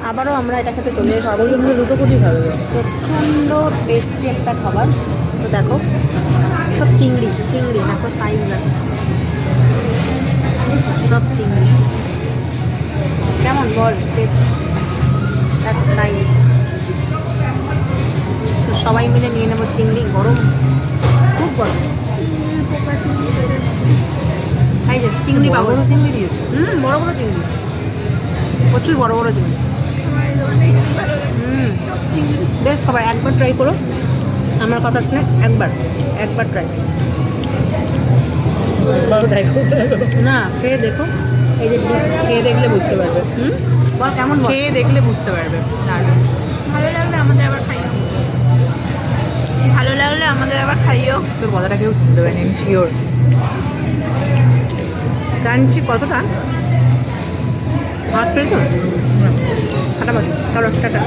আবারও আমরা এটা খেতে চলে এসেছি। দুটো কোটি ভালো। প্রচণ্ড টেস্টি একটা খাবার। তো দেখো সব চিংড়ি চিংড়ি, দেখো সাইজ দেখো, সব চিংড়ি। কেমন বল টেস্ট? দেখো সাইজ। তো সবাই মিলে নিয়ে নেবো চিংড়ি। গরম, খুব গরম। এই যে চিংড়ি পাবো। চিংড়ি দিয়েছে। বড় বড় চিংড়ি, প্রচুর বড় বড় চিংড়ি। বেশ খাবার, একবার ট্রাই করো আমার কথা শুনে, একবার ট্রাই। না খেয়ে দেখো, এই যে খেয়ে দেখলে বুঝতে পারবে। বল কেমন, খেয়ে দেখলে বুঝতে পারবে। ভালো লাগলে আমাদের আবার খাইও, ভালো লাগলে আমাদের আবার খাইও। তোর কথাটা কেউ শুনতে পারেনি, আমি শিওর। জানছি কতটা ভাত পেয়েছো, ফাটাফাটি। চলো টাটা।